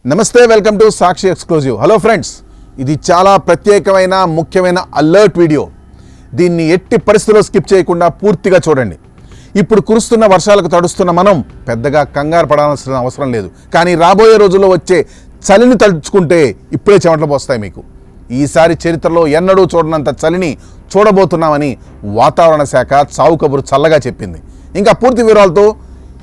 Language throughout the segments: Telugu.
నమస్తే, welcome to Sakshi exclusive. Hello friends, ఇది చాలా ప్రత్యేకమైన ముఖ్యమైన అలర్ట్ వీడియో. దీన్ని ఎట్టి పరిస్థితుల్లో స్కిప్ చేయకుండా పూర్తిగా చూడండి. ఇప్పుడు కురుస్తున్న వర్షాలకు తడుస్తున్న మనం పెద్దగా కంగారు పడాల్సిన అవసరం లేదు. కానీ రాబోయే రోజుల్లో వచ్చే చలిని తలుచుకుంటే ఇప్పుడే చెమటలు పోస్తాయి మీకు. ఈసారి చరిత్రలో ఎన్నడూ చూడనంత చలిని చూడబోతున్నామని వాతావరణ శాఖ చావు కబురు చల్లగా చెప్పింది. ఇంకా పూర్తి వివరాలతో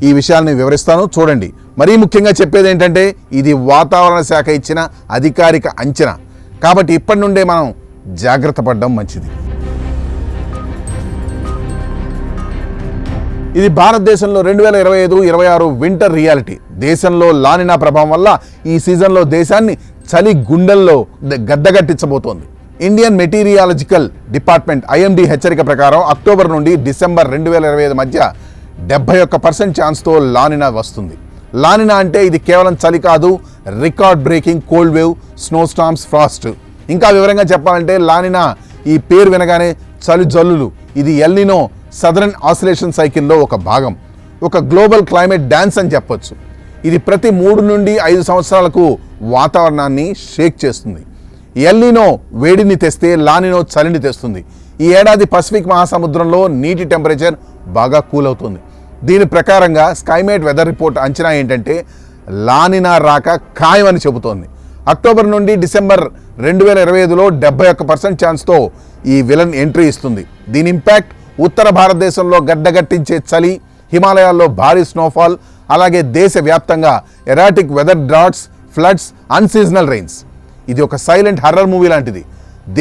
ఈ విషయాన్ని వివరిస్తాను, చూడండి. మరీ ముఖ్యంగా చెప్పేది ఏంటంటే, ఇది వాతావరణ శాఖ ఇచ్చిన అధికారిక అంచనా కాబట్టి ఇప్పటి నుండే మనం జాగ్రత్త పడడం మంచిది. ఇది భారతదేశంలో 2025-26 వింటర్ రియాలిటీ. దేశంలో లానినా ప్రభావం వల్ల ఈ సీజన్లో దేశాన్ని చలి గుండెల్లో గద్దగట్టించబోతోంది. ఇండియన్ మెటీరియాలజికల్ డిపార్ట్మెంట్ IMD హెచ్చరిక ప్రకారం అక్టోబర్ నుండి డిసెంబర్ 2025 మధ్య 71% ఛాన్స్తో లానినా వస్తుంది. లానినా అంటే ఇది కేవలం చలి కాదు, record breaking cold wave, snow storms, Frost. ఇంకా వివరంగా చెప్పాలంటే లానినా ఈ పేరు వినగానే చలి జల్లులు. ఇది ఎల్నినో సదరన్ ఆసిలేషన్ సైకిల్లో ఒక భాగం, ఒక గ్లోబల్ క్లైమేట్ డ్యాన్స్ అని చెప్పొచ్చు. ఇది ప్రతి 3 నుండి 5 సంవత్సరాలకు వాతావరణాన్ని షేక్ చేస్తుంది. ఎల్నినో వేడిని తెస్తే లానినో చలిని తెస్తుంది. ఈ ఏడాది పసిఫిక్ మహాసముద్రంలో నీటి టెంపరేచర్ బాగా కూల్ అవుతుంది. దీని ప్రకారంగా స్కైమేట్ వెదర్ రిపోర్ట్ అంచనా ఏంటంటే లానినా రాక ఖాయమని చెబుతోంది. అక్టోబర్ నుండి డిసెంబర్ 2025లో 71% ఛాన్స్తో ఈ విలన్ ఎంట్రీ ఇస్తుంది. దీని ఇంపాక్ట్ ఉత్తర భారతదేశంలో గడ్డగట్టించే చలి, హిమాలయాల్లో భారీ స్నోఫాల్, అలాగే దేశవ్యాప్తంగా erratic weather droughts, floods, unseasonal rains. ఇది ఒక సైలెంట్ హర్రర్ మూవీ లాంటిది.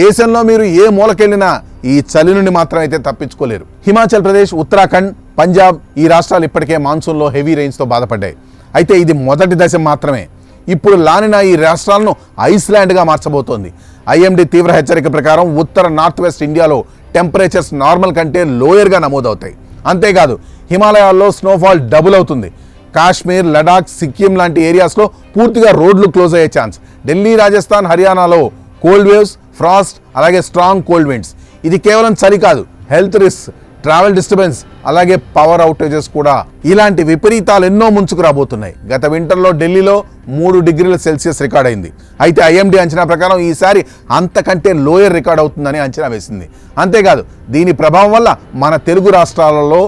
దేశంలో మీరు ఏ మూలకెళ్ళినా ఈ చలి నుండి మాత్రం అయితే తప్పించుకోలేరు. హిమాచల్ ప్రదేశ్, ఉత్తరాఖండ్, పంజాబ్ ఈ రాష్ట్రాలు ఇప్పటికే మాన్సూన్లో హెవీ రెయిన్స్తో బాధపడ్డాయి. అయితే ఇది మొదటి దశ మాత్రమే. ఇప్పుడు లానినా ఈ రాష్ట్రాలను ఐస్లాండ్గా మార్చబోతోంది. IMD తీవ్ర హెచ్చరిక ప్రకారం ఉత్తర నార్త్ వెస్ట్ ఇండియాలో టెంపరేచర్స్ నార్మల్ కంటే లోయర్గా నమోదవుతాయి. అంతేకాదు హిమాలయాల్లో స్నోఫాల్ డబుల్ అవుతుంది. కాశ్మీర్, లడాక్, సిక్కిం లాంటి ఏరియాస్లో పూర్తిగా రోడ్లు క్లోజ్ అయ్యే ఛాన్స్. ఢిల్లీ, రాజస్థాన్, హర్యానాలో కోల్డ్ వేవ్స్, ఫ్రాస్ట్, అలాగే స్ట్రాంగ్ కోల్డ్ విండ్స్. ఇది కేవలం చలి కాదు, హెల్త్ రిస్క్, ట్రావెల్ డిస్టర్బెన్స్, అలాగే పవర్ అవుటేజెస్ కూడా. ఇలాంటి విపరీతాలు ఎన్నో ముంచుకు రాబోతున్నాయి. గత వింటర్లో ఢిల్లీలో 3 డిగ్రీల సెల్సియస్ రికార్డ్ అయింది. అయితే IMD అంచనా ప్రకారం ఈసారి అంతకంటే లోయర్ రికార్డ్ అవుతుందని అంచనా వేసింది. అంతేకాదు దీని ప్రభావం వల్ల మన తెలుగు రాష్ట్రాలలో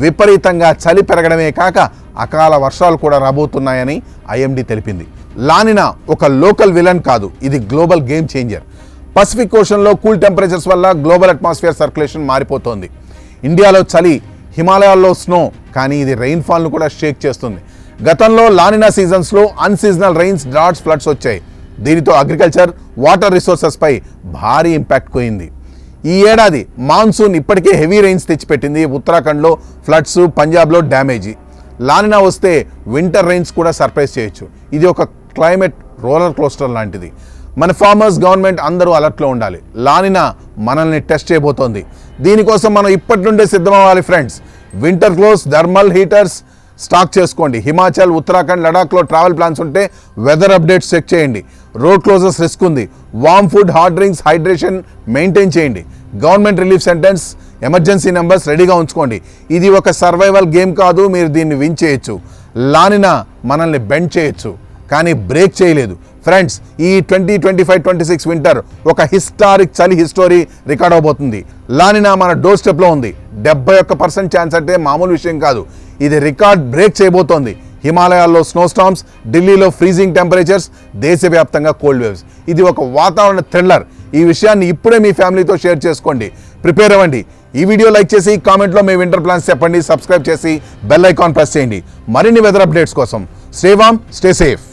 విపరీతంగా చలి పెరగడమే కాక అకాల వర్షాలు కూడా రాబోతున్నాయని IMD తెలిపింది. లానినా ఒక లోకల్ విలన్ కాదు, ఇది గ్లోబల్ గేమ్ చేంజర్. పసిఫిక్ ఓషన్లో కూల్ టెంపరేచర్స్ వల్ల గ్లోబల్ అట్మాస్ఫియర్ సర్క్యులేషన్ మారిపోతోంది. ఇండియాలో చలి, హిమాలయాల్లో స్నో, కానీ ఇది రెయిన్ఫాల్ను కూడా షేక్ చేస్తుంది. గతంలో లానినా సీజన్స్లో అన్సీజనల్ రెయిన్స్, డ్రాట్స్, ఫ్లడ్స్ వచ్చాయి. దీనితో అగ్రికల్చర్, వాటర్ రిసోర్సెస్పై భారీ ఇంపాక్ట్ పోయింది. ఈ ఏడాది మాన్సూన్ ఇప్పటికే హెవీ రెయిన్స్ తెచ్చిపెట్టింది. ఉత్తరాఖండ్లో ఫ్లడ్స్, పంజాబ్లో డ్యామేజీ. లానినా వస్తే వింటర్ రెయిన్స్ కూడా సర్ప్రైజ్ చేయొచ్చు. ఇది ఒక క్లైమేట్ రోలర్ కోస్టర్ లాంటిది. మన ఫార్మర్స్, గవర్నమెంట్ అందరూ అలర్ట్లో ఉండాలి. లానినా మనల్ని టెస్ట్ చేయబోతోంది. దీనికోసం మనం ఇప్పటి నుండే సిద్ధమవ్వాలి friends. Winter clothes, thermal heaters stock చేసుకోండి. హిమాచల్, ఉత్తరాఖండ్, లడాఖ్లో ట్రావెల్ ప్లాన్స్ ఉంటే వెదర్ అప్డేట్స్ చెక్ చేయండి. రోడ్ క్లోజెస్ రిస్క్ ఉంది. Warm food, hot drinks, hydration maintain చేయండి. Government relief centres, emergency numbers రెడీగా ఉంచుకోండి. ఇది ఒక సర్వైవల్ గేమ్ కాదు, మీరు దీన్ని విన్ చేయొచ్చు. లానినా మనల్ని బెండ్ చేయొచ్చు కానీ బ్రేక్ చేయలేదు ఫ్రెండ్స్. ఈ 2025-26 వింటర్ ఒక హిస్టారిక్ చలి హిస్టరీ రికార్డ్ అవబోతుంది. లానినా మన డోర్ స్టెప్లో ఉంది. 71% ఛాన్స్ అంటే మామూలు విషయం కాదు. ఇది రికార్డ్ బ్రేక్ చేయబోతోంది. హిమాలయాల్లో స్నో స్టార్మ్స్, ఢిల్లీలో ఫ్రీజింగ్ టెంపరేచర్స్, దేశవ్యాప్తంగా కోల్డ్ వేవ్స్. ఇది ఒక వాతావరణ థ్రిల్లర్. ఈ విషయాన్ని ఇప్పుడే మీ ఫ్యామిలీతో షేర్ చేసుకోండి. ప్రిపేర్ అవ్వండి. ఈ వీడియో లైక్ చేసి కామెంట్లో మీ వింటర్ ప్లాన్స్ చెప్పండి. సబ్స్క్రైబ్ చేసి బెల్ ఐకాన్ ప్రెస్ చేయండి. మరిన్ని వెదర్ అప్డేట్స్ కోసం స్టే వార్మ్, స్టే సేఫ్.